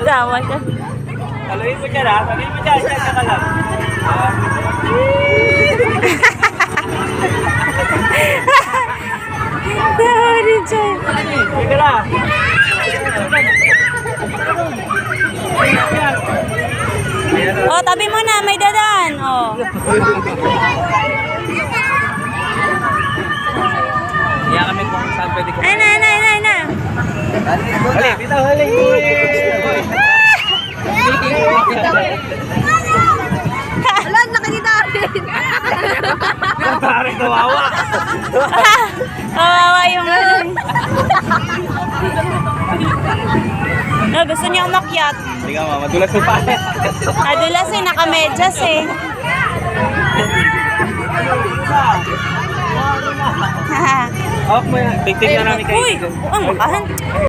Tawa siya. Taluin mo dyan ha. Taluin mo dyan. Diyan ka lang. Sorry, Chay. Sige na. Oh, tabi mo na. May dadaan. Oh. Kaya kami kung saan pwede ko. Ay na. Hali, bitaw, hali. Wala, nakikita rin. Parang kawawa. Kawawa yung no, gusto niya umakyat. Hindi ka madulas sa palit. Nadulas eh, nakamedyas eh. Off mo yan. Tignan namin kayo. Uy, ang makahan.